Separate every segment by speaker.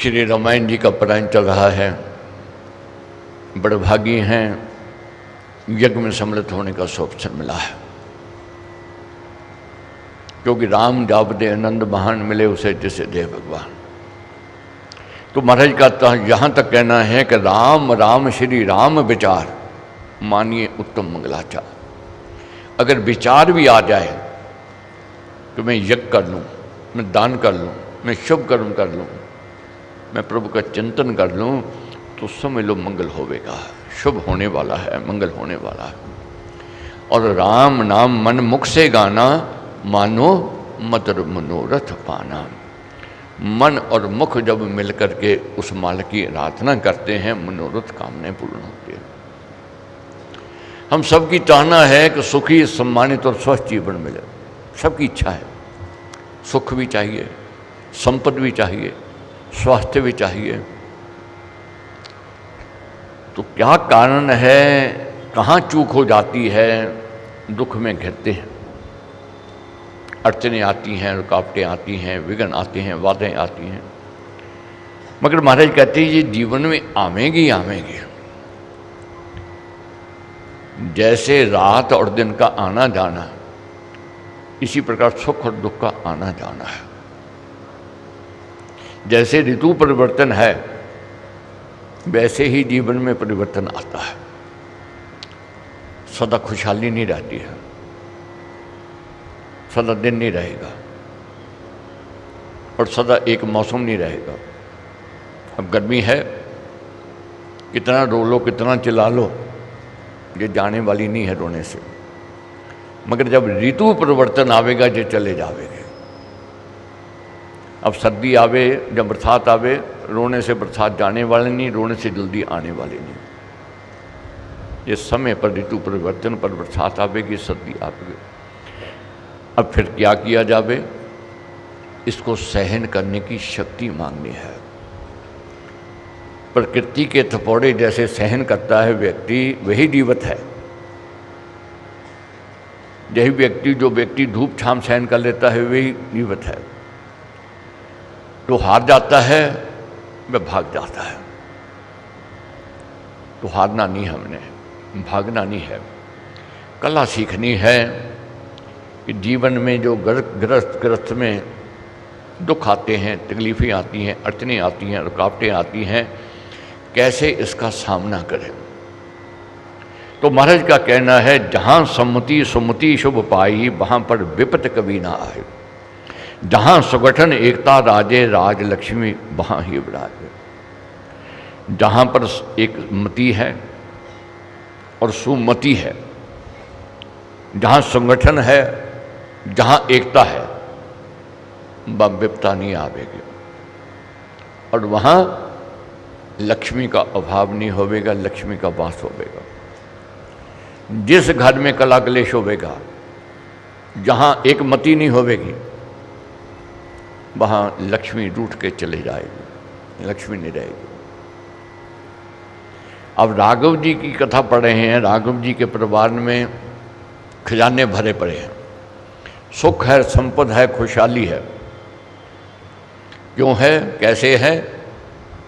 Speaker 1: श्री रामायण जी का पारायण चल रहा है। बड़े भागी हैं, यज्ञ में सम्मिलित होने का अवसर मिला है, क्योंकि राम जाप दे आनंद महान मिले उसे जिसे दे भगवान। तो महाराज का यहाँ तक कहना है कि राम राम श्री राम विचार मानिए उत्तम मंगलाचार। अगर विचार भी आ जाए तो मैं यज्ञ कर लूँ, मैं दान कर लूँ, मैं शुभ कर्म कर लूँ, मैं प्रभु का चिंतन कर लूँ, तो समझ लो मंगल होवेगा, शुभ होने वाला है, मंगल होने वाला है। और राम नाम मन मुख से गाना, मानो मधुर मनोरथ पाना। मन और मुख जब मिल करके उस माल की आराधना करते हैं, मनोरथ कामनाएं पूर्ण होती है। हम सबकी चाहना है कि सुखी, सम्मानित और स्वस्थ जीवन मिले, सबकी इच्छा है। सुख भी चाहिए, संपत्ति भी चाहिए, स्वास्थ्य भी चाहिए। तो क्या कारण है, कहाँ चूक हो जाती है, दुख में घिरते हैं, अड़चनें आती हैं, रुकावटें आती हैं, विघ्न आते हैं, बाधाएं आती हैं। मगर महाराज कहते हैं ये जीवन में आवेंगी आवेंगी। जैसे रात और दिन का आना जाना, इसी प्रकार सुख और दुख का आना जाना है। जैसे ऋतु परिवर्तन है, वैसे ही जीवन में परिवर्तन आता है। सदा खुशहाली नहीं रहती है, सदा दिन नहीं रहेगा, और सदा एक मौसम नहीं रहेगा। अब गर्मी है, कितना रो लो, कितना चिल्ला लो, ये जाने वाली नहीं है रोने से। मगर जब ऋतु परिवर्तन आवेगा, ये चले जावेंगे। अब सर्दी आवे, जब बरसात आवे, रोने से बरसात जाने वाले नहीं, रोने से जल्दी आने वाले नहीं। ये समय पर ऋतु परिवर्तन पर बरसात आवेगी, सर्दी आवेगी। अब फिर क्या किया जावे, इसको सहन करने की शक्ति मांगनी है। प्रकृति के थपौड़े जैसे सहन करता है व्यक्ति, वही जीवित है। यही व्यक्ति, जो व्यक्ति धूप छाम सहन कर लेता है, वही जीवित है। जो हार जाता है वह भाग जाता है। तो हारना नहीं, हमने भागना नहीं है। कला सीखनी है कि जीवन में जो ग्रस्त में दुख आते हैं, तकलीफ़ें आती हैं, अड़चनें आती हैं, रुकावटें आती हैं, कैसे इसका सामना करें। तो महाराज का कहना है, जहाँ सम्मति सुमति शुभ पाई, वहाँ पर विपत कभी ना आए। जहाँ सुगठन एकता राजे, राज लक्ष्मी वहाँ ही विराजे। जहाँ पर एक मति है और सुमति है, जहाँ संगठन है, जहाँ एकता है, वह विपता नहीं आवेगी, और वहाँ लक्ष्मी का अभाव नहीं होवेगा, लक्ष्मी का वास होवेगा। जिस घर में कला क्लेश होवेगा, जहाँ एक मति नहीं होवेगी, वहाँ लक्ष्मी रूठ के चले जाएगी, लक्ष्मी नहीं रहेगी। अब राघव जी की कथा पढ़ रहे हैं। राघव जी के परिवार में खजाने भरे पड़े हैं, सुख है, संपद है, खुशहाली है। क्यों है, कैसे है?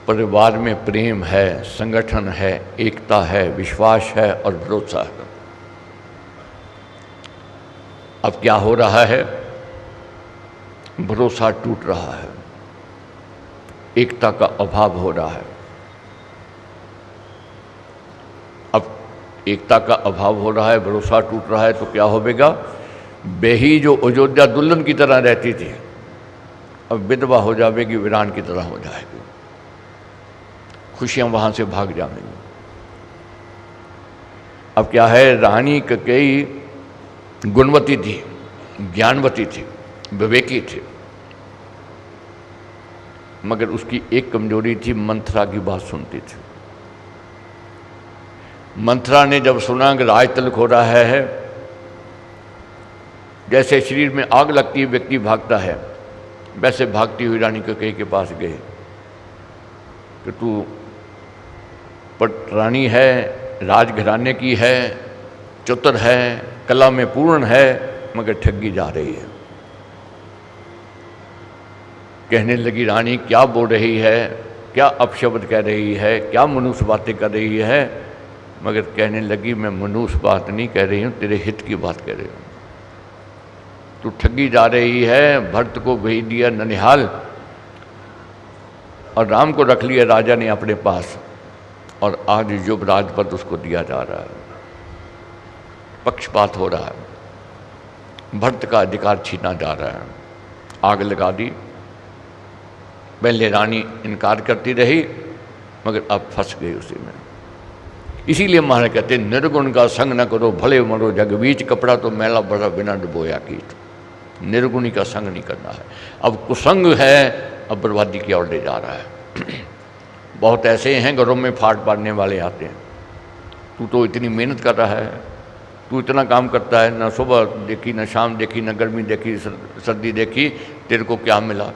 Speaker 1: परिवार में प्रेम है, संगठन है, एकता है, विश्वास है और भरोसा है। अब क्या हो रहा है? भरोसा टूट रहा है, एकता का अभाव हो रहा है। अब एकता का अभाव हो रहा है, भरोसा टूट रहा है, तो क्या होगा? बेही जो अयोध्या दुल्हन की तरह रहती थी, अब विधवा हो जाएगी, वीरान की तरह हो जाएगी। खुशियां वहां से भाग जाएंगी। अब क्या है? रानी कैकेयी गुणवती थी, ज्ञानवती थी, विवेकी थी, मगर उसकी एक कमजोरी थी, मंथरा की बात सुनती थी। मंथरा ने जब सुना कि राज तिलक हो रहा है, जैसे शरीर में आग लगती है, व्यक्ति भागता है, वैसे भागती हुई रानी कैकेयी के पास गए कि तू रानी है, राजघराने की है, चतुर है, कला में पूर्ण है, मगर ठगी जा रही है। कहने लगी, रानी क्या बोल रही है? क्या अपशब्द कह रही है, क्या मनुष्य बातें कर रही है। मगर कहने लगी मैं मनुष्य बात नहीं कह रही हूँ, तेरे हित की बात कह रही हूँ। तू ठगी जा रही है, भरत को भेज दिया ननिहाल और राम को रख लिया राजा ने अपने पास, और आज युवराज पद उसको दिया जा रहा है। पक्षपात हो रहा है, भरत का अधिकार छीना जा रहा है। आग लगा दी। पहले रानी इनकार करती रही मगर अब फंस गई उसी में। इसीलिए महाराज कहते हैं निर्गुण का संग न करो भले मरो जग बीच, कपड़ा तो मैला बड़ा बिना डुबोया कीट। निर्गुणी का संग नहीं करना है। अब कुसंग है, अब बर्बादी की ओर ले जा रहा है। बहुत ऐसे हैं घरों में फाट पाड़ने वाले आते हैं। तू तो इतनी मेहनत कर रहा है, तू इतना काम करता है, ना सुबह देखी, ना शाम देखी, ना गर्मी देखी, सर्दी देखी, तेरे को क्या मिला।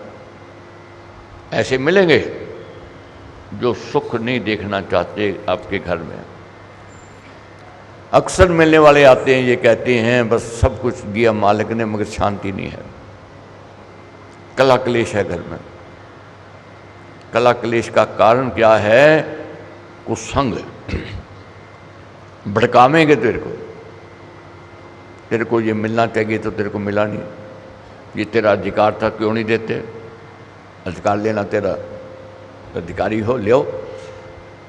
Speaker 1: ऐसे मिलेंगे जो सुख नहीं देखना चाहते आपके घर में। अक्सर मिलने वाले आते हैं, ये कहते हैं बस सब कुछ दिया मालिक ने मगर शांति नहीं है, कला क्लेश है घर में। कला क्लेश का कारण क्या है? कुसंग। भड़कावेंगे तेरे को ये मिलना चाहिए तो तेरे को मिला नहीं, ये तेरा अधिकार था क्यों नहीं देते, अधिकार लेना तेरा अधिकारी हो, ले।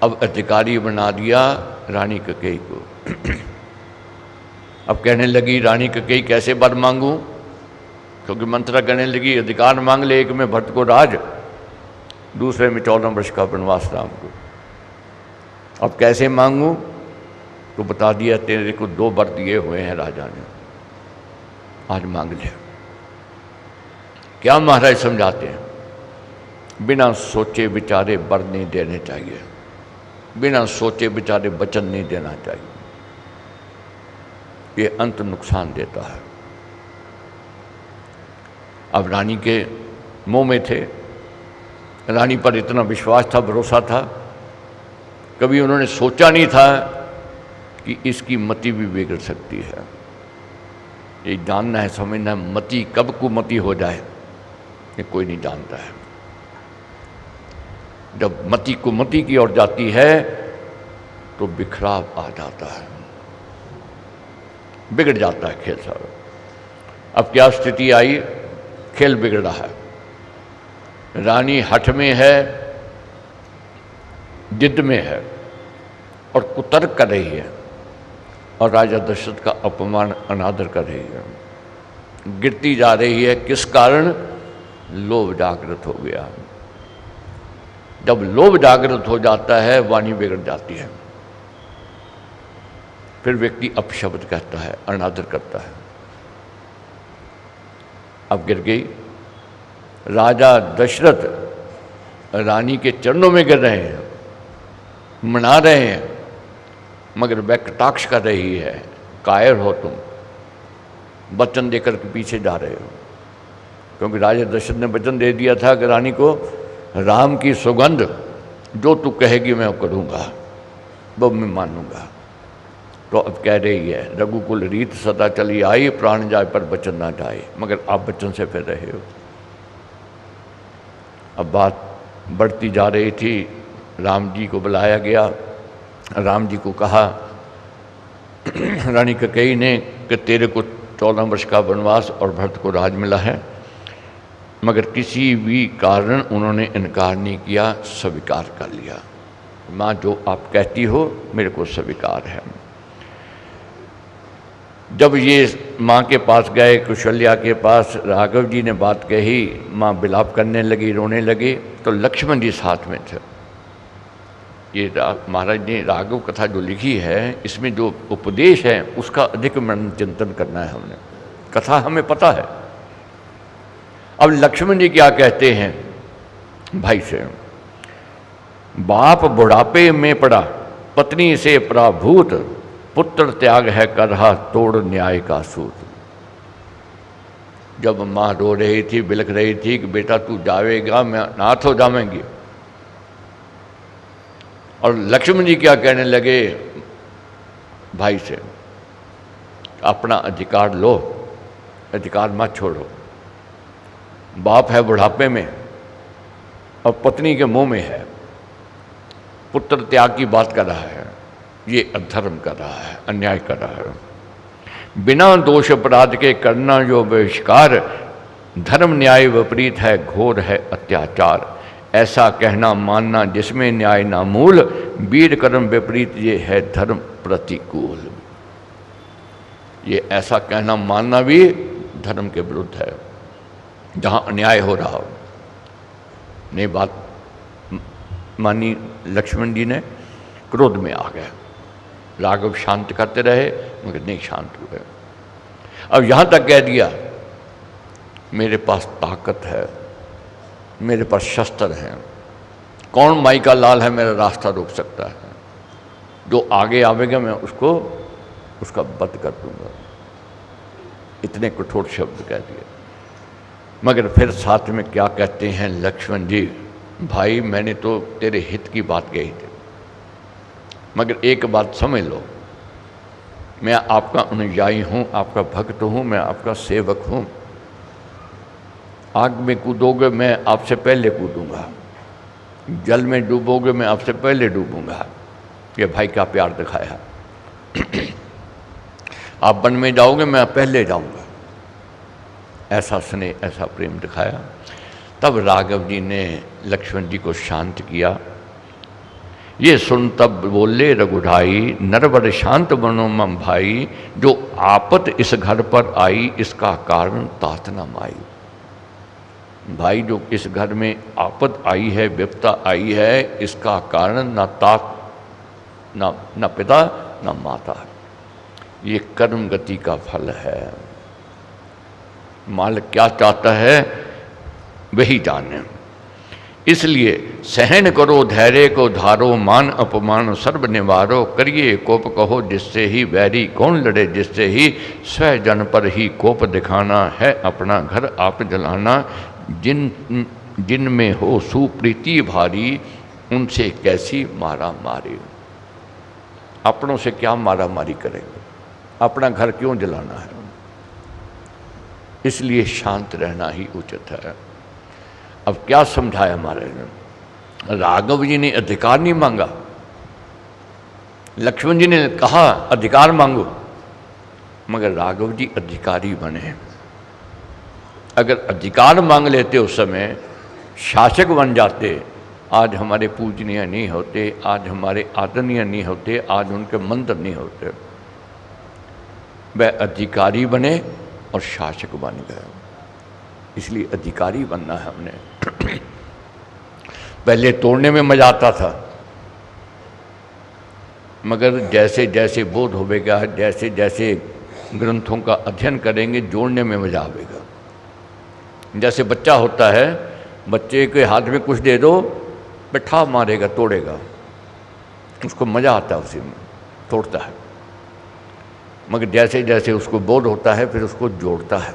Speaker 1: अब अधिकारी बना दिया रानी कैकेयी को। अब कहने लगी रानी कैकेयी कैसे वर मांगूं, क्योंकि मंत्रा कहने लगी अधिकार मांग ले, एक में भरत को राज, दूसरे में 14 वर्ष का वनवास राम को। अब कैसे मांगूं? तो बता दिया तेरे को 2 वर दिए हुए हैं राजा ने, आज मांग ले। क्या महाराज समझाते हैं? बिना सोचे विचारे वर नहीं देने चाहिए, बिना सोचे विचारे वचन नहीं देना चाहिए, ये अंत नुकसान देता है। अब रानी के मुंह में थे, रानी पर इतना विश्वास था, भरोसा था, कभी उन्होंने सोचा नहीं था कि इसकी मति भी बिगड़ सकती है। ये जानना है, समझना है, मति कब कुमति हो जाए ये कोई नहीं जानता है। जब मति कुमति की ओर जाती है तो बिखराव आ जाता है, बिगड़ जाता है खेल सारा। अब क्या स्थिति आई? खेल बिगड़ रहा है, रानी हठ में है, जिद में है और कुतर्क कर रही है, और राजा दशरथ का अपमान अनादर कर रही है, गिरती जा रही है। किस कारण? लोभ जागृत हो गया। जब लोभ जागृत हो जाता है वाणी बिगड़ जाती है, फिर व्यक्ति अपशब्द कहता है, अनादर करता है। अब गिर गई। राजा दशरथ रानी के चरणों में गिर रहे हैं, मना रहे हैं, मगर वह कटाक्ष कर रही है, कायर हो तुम, वचन देकर के पीछे जा रहे हो। क्योंकि राजा दशरथ ने वचन दे दिया था कि रानी को राम की सुगंध जो तू कहेगी मैं करूँगा, वो मैं मानूंगा। तो अब कह रही है रघुकुल रीत सदा चली आई, प्राण जाए पर वचन ना जाए, मगर आप वचन से फिर रहे हो। अब बात बढ़ती जा रही थी, राम जी को बुलाया गया। राम जी को कहा रानी कैकेयी ने कि तेरे को 14 वर्ष का वनवास और भरत को राज मिला है, मगर किसी भी कारण उन्होंने इनकार नहीं किया, स्वीकार कर लिया। माँ जो आप कहती हो मेरे को स्वीकार है। जब ये माँ के पास गए, कौशल्या के पास, राघव जी ने बात कही, माँ विलाप करने लगी, रोने लगी, तो लक्ष्मण जी साथ में थे। ये महाराज ने राघव कथा जो लिखी है, इसमें जो उपदेश है उसका अधिक मन चिंतन करना है हमने। कथा हमें पता है। अब लक्ष्मण जी क्या कहते हैं भाई से? बाप बुढ़ापे में पड़ा, पत्नी से पराभूत, पुत्र त्याग है कर रहा तोड़ न्याय का सूत। जब माँ रो रही थी, बिलख रही थी कि बेटा तू जावेगा, मैं अनाथ हो जाऊंगी, और लक्ष्मण जी क्या कहने लगे भाई से? अपना अधिकार लो, अधिकार मत छोड़ो। बाप है बुढ़ापे में और पत्नी के मुंह में है, पुत्र त्याग की बात कर रहा है, ये अधर्म कर रहा है, अन्याय कर रहा है। बिना दोष अपराध के करना जो बहिष्कार, धर्म न्याय विपरीत है, घोर है अत्याचार। ऐसा कहना मानना जिसमें न्याय ना मूल, वीर कर्म विपरीत ये है धर्म प्रतिकूल। ये ऐसा कहना मानना भी धर्म के विरुद्ध है, जहां अन्याय हो रहा हो। नहीं बात मानी लक्ष्मण जी ने, क्रोध में आ गए। राघव शांत करते रहे मगर नहीं शांत हुए। अब यहां तक कह दिया मेरे पास ताकत है, मेरे पास शस्त्र हैं, कौन माई का लाल है मेरा रास्ता रोक सकता है? जो आगे आवेगा मैं उसका वध कर दूंगा। इतने कठोर शब्द कह दिए। मगर फिर साथ में क्या कहते हैं लक्ष्मण जी, भाई मैंने तो तेरे हित की बात कही थी, मगर एक बात समझ लो, मैं आपका अनुयायी हूँ, आपका भक्त हूँ, मैं आपका सेवक हूँ। आग में कूदोगे मैं आपसे पहले कूदूंगा, जल में डूबोगे मैं आपसे पहले डूबूंगा। ये भाई क्या प्यार दिखाया। आप वन में जाओगे मैं पहले जाऊंगा, ऐसा स्नेह, ऐसा प्रेम दिखाया। तब राघव जी ने लक्ष्मण जी को शांत किया। ये सुन तब बोले रघुराई, नरवर शांत बनो मम भाई, जो आपत इस घर पर आई इसका कारण तात न माई। भाई जो इस घर में आपत आई है, विपता आई है, इसका कारण न तात न पिता न माता है, ये कर्म गति का फल है। मालिक क्या चाहता है वही जाने। इसलिए सहन करो धैर्य को धारो, मान अपमान सर्व निवारो, करिए कोप कहो जिससे ही वैरी, कौन लड़े जिससे ही, स्वजन पर ही कोप दिखाना है, अपना घर आप जलाना। जिन में हो सुप्रीति भारी, उनसे कैसी मारा मारी। अपनों से क्या मारा मारी करेंगे, अपना घर क्यों जलाना है? इसलिए शांत रहना ही उचित है। अब क्या समझाया महाराज ने? राघव जी ने अधिकार नहीं मांगा, लक्ष्मण जी ने कहा अधिकार मांगो, मगर राघव जी अधिकारी बने। अगर अधिकार मांग लेते उस समय, शासक बन जाते, आज हमारे पूजनीय नहीं होते, आज हमारे आदरणीय नहीं होते, आज उनके मंदिर नहीं होते। वह अधिकारी बने और शासक बन गए। इसलिए अधिकारी बनना है हमने। पहले तोड़ने में मजा आता था, मगर जैसे जैसे बोध होगा, जैसे जैसे ग्रंथों का अध्ययन करेंगे, जोड़ने में मजा आएगा। जैसे बच्चा होता है, बच्चे के हाथ में कुछ दे दो, बैठा मारेगा, तोड़ेगा, उसको मजा आता है, उसी में तोड़ता है। मगर जैसे जैसे उसको बोध होता है, फिर उसको जोड़ता है,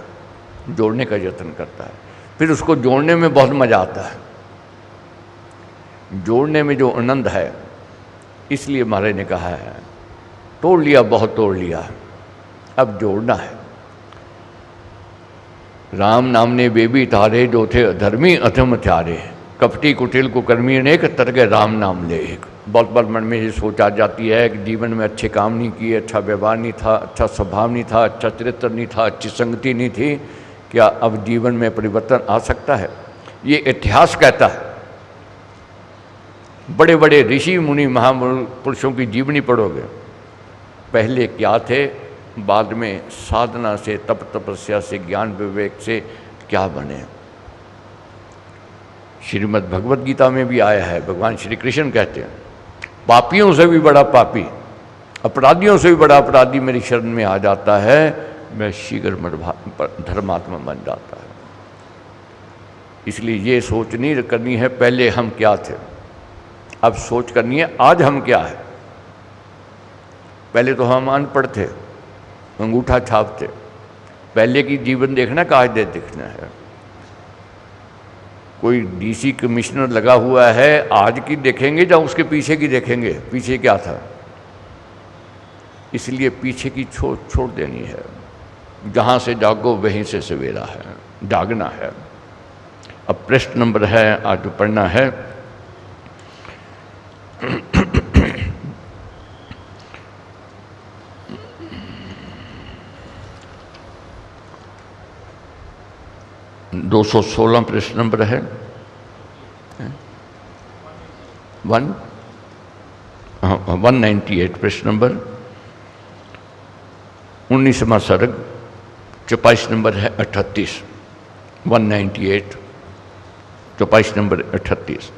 Speaker 1: जोड़ने का यत्न करता है, फिर उसको जोड़ने में बहुत मजा आता है। जोड़ने में जो आनंद है, इसलिए महाराज ने कहा है तोड़ लिया, बहुत तोड़ लिया, अब जोड़ना है। राम नाम ने बेबी तारे, जो थे अधर्मी अधम त्यारे, कपटी कुटिल को कर्मी अनेक, तरगे राम नाम ले एक। बहुत बार मन में ये सोच आ जाती है कि जीवन में अच्छे काम नहीं किए, अच्छा व्यवहार नहीं था, अच्छा स्वभाव नहीं था, अच्छा चरित्र नहीं था, अच्छी संगति नहीं थी, क्या अब जीवन में परिवर्तन आ सकता है? ये इतिहास कहता है। बड़े बड़े ऋषि मुनि महापुरुषों की जीवनी पढ़ोगे, पहले क्या थे, बाद में साधना से, तप तपस्या से, ज्ञान विवेक से क्या बने। श्रीमद् भगवद गीता में भी आया है, भगवान श्री कृष्ण कहते हैं पापियों से भी बड़ा पापी, अपराधियों से भी बड़ा अपराधी मेरी शरण में आ जाता है, मैं शीघ्र धर्मात्मा बन जाता है। इसलिए ये सोच नहीं करनी है पहले हम क्या थे, अब सोच करनी है आज हम क्या है। पहले तो हम अनपढ़ थे, अंगूठा छाप थे। पहले की जीवन देखना का आज देखना है। कोई डीसी कमिश्नर लगा हुआ है, आज की देखेंगे या उसके पीछे की देखेंगे, पीछे क्या था। इसलिए पीछे की छोड़ देनी है। जहाँ से जागो वहीं से सवेरा है, जागना है। अब प्रश्न नंबर है आज जो पढ़ना है 216 प्रश्न नंबर है, 198 प्रश्न नंबर, 19वां सर्ग, चौपाइश नंबर है 38, 198 चौपाइश नंबर 38।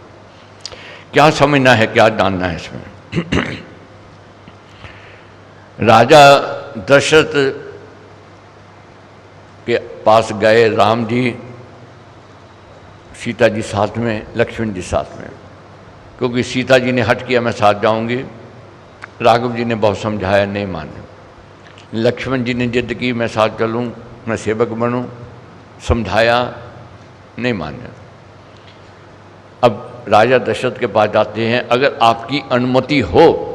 Speaker 1: क्या समझना है, क्या जानना है इसमें? राजा दशरथ के पास गए राम जी, सीता जी साथ में, लक्ष्मण जी साथ में, क्योंकि सीता जी ने हट किया मैं साथ जाऊंगी, राघव जी ने बहुत समझाया नहीं माने, लक्ष्मण जी ने जिद की मैं साथ चलूं, मैं सेवक बनूं, समझाया नहीं माने। अब राजा दशरथ के पास जाते हैं, अगर आपकी अनुमति हो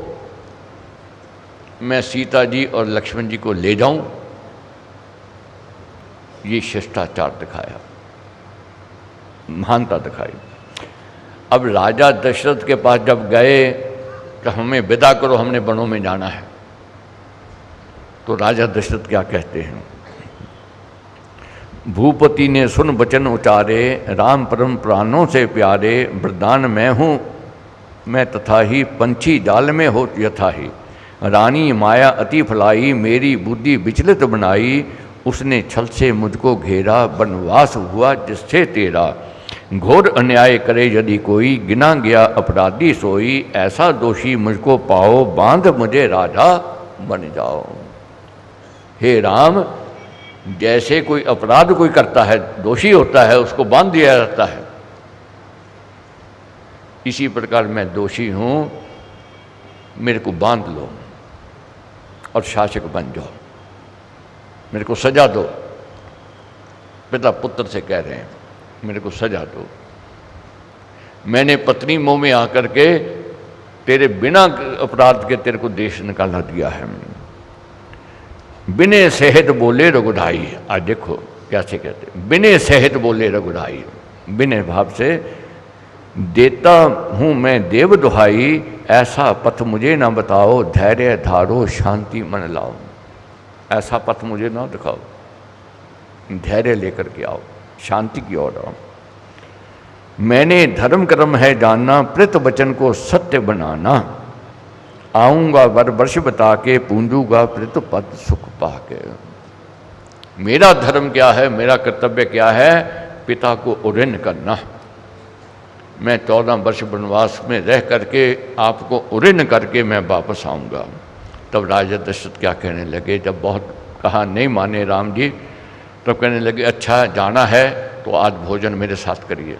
Speaker 1: मैं सीता जी और लक्ष्मण जी को ले जाऊं। ये शिष्टाचार दिखाया, महानता दिखाई। अब राजा दशरथ के पास जब गए कि हमें विदा करो, हमने वनों में जाना है, तो राजा दशरथ क्या कहते हैं? भूपति ने सुन वचन उचारे, राम परम प्राणों से प्यारे, वरदान मैं हूँ मैं तथा ही, पंछी जाल में हो यथा ही, रानी माया अति फलाई, मेरी बुद्धि विचलित बनाई, उसने छल से मुझको घेरा, वनवास हुआ जिससे तेरा, घोर अन्याय करे यदि कोई, गिना गया अपराधी सोई, ऐसा दोषी मुझको पाओ, बांध मुझे राजा बन जाओ। हे राम, जैसे कोई अपराध कोई करता है, दोषी होता है, उसको बांध दिया जाता है, इसी प्रकार मैं दोषी हूं, मेरे को बांध लो और शासक बन जाओ, मेरे को सजा दो। पिता पुत्र से कह रहे हैं मेरे को सजा दो, मैंने पत्नी मोह में आकर के तेरे बिना अपराध के तेरे को देश निकाला दिया है। बिने सहत बोले रघुराई, आज देखो कैसे कहते, बिने सहत बोले रघुराई, बिने भाव से देता हूं मैं देव दुहाई, ऐसा पथ मुझे ना बताओ, धैर्य धारो शांति मन लाओ। ऐसा पथ मुझे ना दिखाओ, धैर्य लेकर के आओ, शांति की ओर आओ। मैंने धर्म कर्म है जानना, प्रेत वचन को सत्य बनाना, आऊंगा वर वर्ष बता के, पूंजूंगा प्रेत पद सुख पाके। मेरा धर्म क्या है, मेरा कर्तव्य क्या है? पिता को उऋण करना। मैं 14 वर्ष वनवास में रह करके आपको उऋण करके मैं वापस आऊँगा। तब राजा दशरथ क्या कहने लगे, जब बहुत कहा नहीं माने राम जी, तब कहने लगे अच्छा जाना है तो आज भोजन मेरे साथ करिए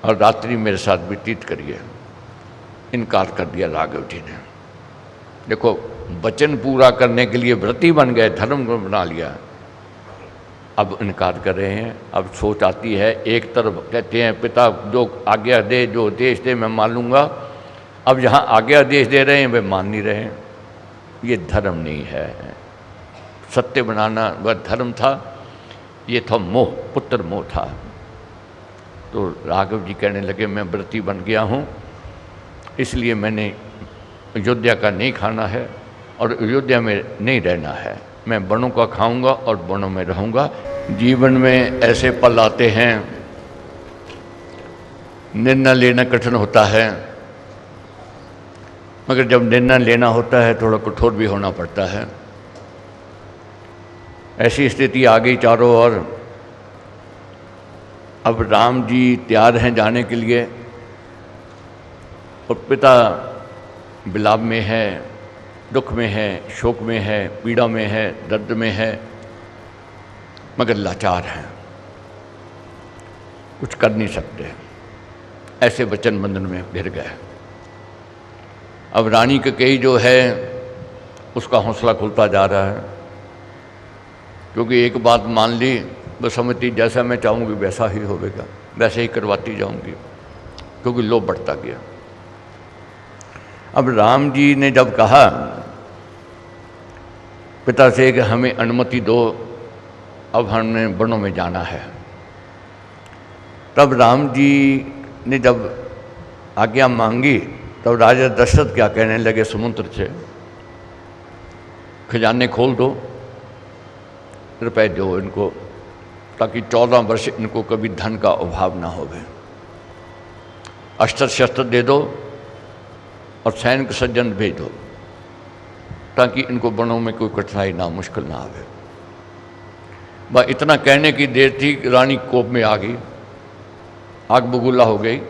Speaker 1: और रात्रि मेरे साथ व्यतीत करिए। इनकार कर दिया राघव जी ने। देखो, वचन पूरा करने के लिए व्रती बन गए, धर्म को बना लिया, अब इनकार कर रहे हैं। अब सोच आती है, एक तरफ कहते हैं पिता जो आज्ञा दे, जो आदेश दे मैं मान लूँगा, अब जहाँ आज्ञा आदेश दे रहे हैं वे मान नहीं रहे हैं। ये धर्म नहीं है, सत्य बनाना वह धर्म था, ये था मोह, पुत्र मोह था। तो राघव जी कहने लगे मैं व्रती बन गया हूँ, इसलिए मैंने अयोध्या का नहीं खाना है और अयोध्या में नहीं रहना है, मैं वनों का खाऊंगा और वनों में रहूंगा। जीवन में ऐसे पल आते हैं, निर्णय लेना कठिन होता है, मगर जब निर्णय लेना होता है थोड़ा कठोर भी होना पड़ता है। ऐसी स्थिति आ गई चारों ओर। अब राम जी तैयार हैं जाने के लिए और पिता विलाप में है, दुख में है, शोक में है, पीड़ा में है, दर्द में है, मगर लाचार हैं, कुछ कर नहीं सकते, ऐसे वचन बंधन में घिर गए। अब रानी कैकेयी जो है उसका हौसला खुलता जा रहा है, क्योंकि एक बात मान ली, बस समझती जैसा मैं चाहूँगी वैसा ही होगा, वैसे ही करवाती जाऊँगी, क्योंकि लोभ बढ़ता गया। अब राम जी ने जब कहा पिता से कि हमें अनुमति दो, अब हमने वनों में जाना है, तब राम जी ने जब आज्ञा मांगी, तब राजा दशरथ क्या कहने लगे सुमंत्र से, खजाने खोल दो, रुपए दो इनको, ताकि 14 वर्ष इनको कभी धन का अभाव ना हो। अस्त्र शस्त्र दे दो और सैनिक सज्जन भेज दो ताकि इनको बनों में कोई कठिनाई ना, मुश्किल ना आवे। बस इतना कहने की देर थी, रानी कोप में आ गई, आग बबूला हो गई।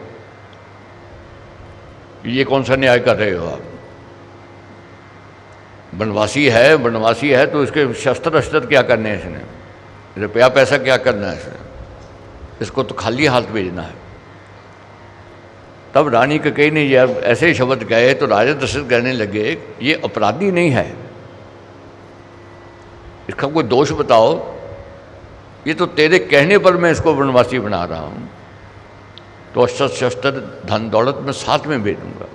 Speaker 1: ये कौन सा न्याय कर रहे हो आप? बनवासी है तो इसके शस्त्र अस्त्र क्या करने हैं इसने, रुपया पैसा क्या करना है इसने, इसको तो खाली हाथ भेजना है। तब रानी कैकेयी ने जब ऐसे ही शब्द कहे तो राजा दशरथ कहने लगे ये अपराधी नहीं है, इसका कोई दोष बताओ, ये तो तेरे कहने पर मैं इसको वनवासी बना रहा हूँ, तो अस्त्र शस्त्र धन दौलत में साथ में भेजूंगा।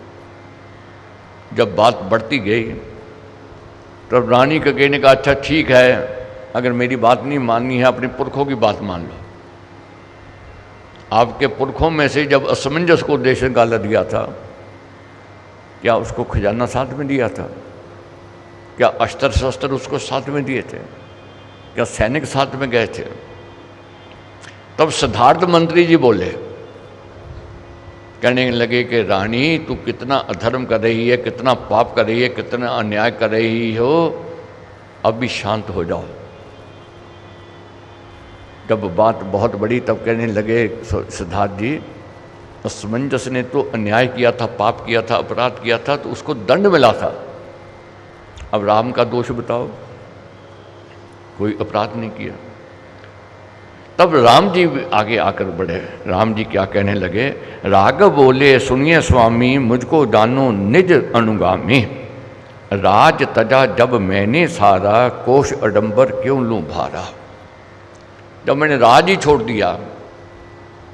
Speaker 1: जब बात बढ़ती गई तब रानी कैकेयी ने कहा अच्छा ठीक है, अगर मेरी बात नहीं माननी है अपने पुरखों की बात मान लो। आपके पुरखों में से जब असमंजस को देश निकाला दिया था, क्या उसको खजाना साथ में दिया था? क्या अस्त्र शस्त्र उसको साथ में दिए थे? क्या सैनिक साथ में गए थे? तब सिद्धार्थ मंत्री जी बोले, कहने लगे कि रानी तू कितना अधर्म कर रही है, कितना पाप कर रही है, कितना अन्याय कर रही हो, अभी शांत हो जाओ। जब बात बहुत बड़ी तब कहने लगे सिद्धार्थ जी, असमंजस ने तो अन्याय किया था, पाप किया था, अपराध किया था, तो उसको दंड मिला था। अब राम का दोष बताओ, कोई अपराध नहीं किया। तब राम जी आगे आकर बढ़े। राम जी क्या कहने लगे, राघव बोले सुनिए स्वामी, मुझको जानो निज अनुगामी, राज तजा जब मैंने सारा, कोष अडंबर क्यों लूं भारा। जब मैंने राज ही छोड़ दिया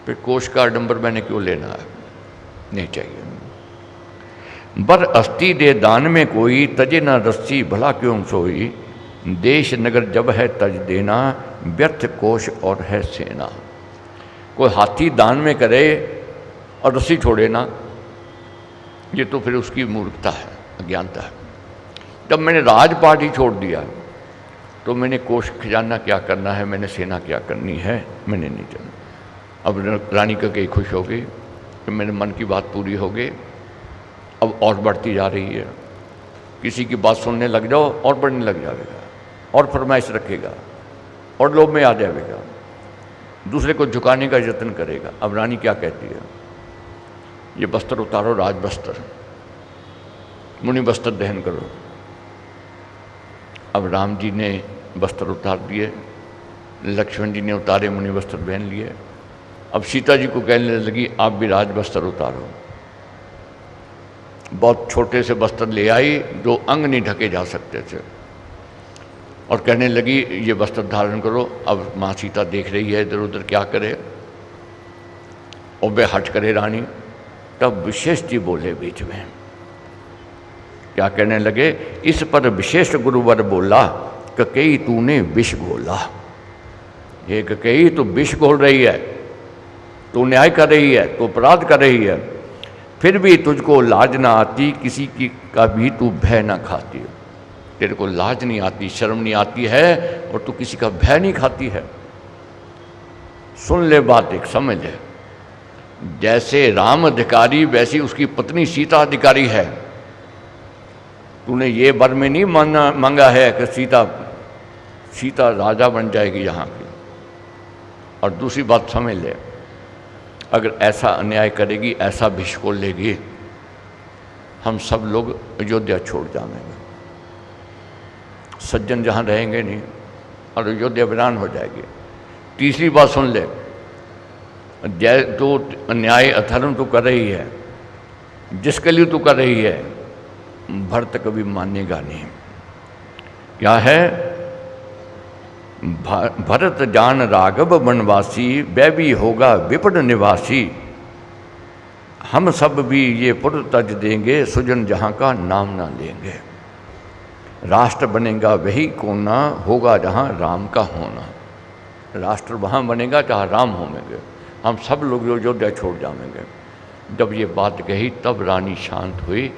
Speaker 1: फिर कोष का अडंबर मैंने क्यों लेना है, नहीं चाहिए। बर अस्थि दे दान में कोई, तजे न रस्सी भला क्यों सोई, देश नगर जब है तज देना, व्यर्थ कोष और है सेना। कोई हाथी दान में करे और रस्सी छोड़े ना, ये तो फिर उसकी मूर्खता है, अज्ञानता है। जब मैंने राजपाट ही छोड़ दिया तो मैंने कोष खजाना क्या करना है, मैंने सेना क्या करनी है, मैंने नहीं जाना। अब रानी कैकेयी खुश हो गई कि मेरे मन की बात पूरी हो गई। अब और बढ़ती जा रही है, किसी की बात सुनने लग जाओ और बढ़ने लग जाएगा, और फरमाइश रखेगा और लोभ में आ जाएगा, दूसरे को झुकाने का यत्न करेगा। अब रानी क्या कहती है, ये वस्त्र उतारो, राज वस्त्र, मुनि वस्त्र दहन करो। अब राम जी ने वस्त्र उतार दिए, लक्ष्मण जी ने उतारे, मुनि वस्त्र पहन लिए। अब सीता जी को कहने लगी आप भी राज वस्त्र उतारो। बहुत छोटे से वस्त्र ले आई जो अंग नहीं ढके जा सकते थे, और कहने लगी ये वस्त्र धारण करो। अब माँ सीता देख रही है इधर उधर क्या करे, और वे हट करे रानी। तब विशेष जी बोले बीच में, क्या कहने लगे, इस पर विशेष गुरुवर बोला, कैकेयी तूने विष घोला। ये कैकेयी तो विष घोल रही है, तू न्याय कर रही है, तू अपराध कर रही है, फिर भी तुझको लाज ना आती, किसी की का भी तू भय ना खाती। तेरे को लाज नहीं आती, शर्म नहीं आती है, और तू किसी का भय नहीं खाती है। सुन ले बात एक, समझ ले। जैसे राम अधिकारी वैसी उसकी पत्नी सीता अधिकारी है। तूने ये वर में नहीं मांगा है कि सीता राजा बन जाएगी यहाँ की। और दूसरी बात समझ ले, अगर ऐसा अन्याय करेगी, ऐसा विष खोल लेगी, हम सब लोग अयोध्या छोड़ जाएंगे, सज्जन जहाँ रहेंगे नहीं, और अयोध्या वीरान हो जाएगी। तीसरी बात सुन ले, जय तो अन्याय अधर्म तो कर रही है, जिसके लिए तू कर रही है, भरत कभी मानेगा नहीं। क्या है, भरत जान राघव वनवासी, वह भी होगा विपद निवासी, हम सब भी ये पुर तज देंगे, सुजन जहाँ का नाम ना लेंगे। राष्ट्र बनेगा वही कोना, होगा जहाँ राम का होना। राष्ट्र वहाँ बनेगा जहाँ राम होंगे, हम सब लोग अयोध्या छोड़ जाएंगे। जब ये बात कही तब रानी शांत हुई।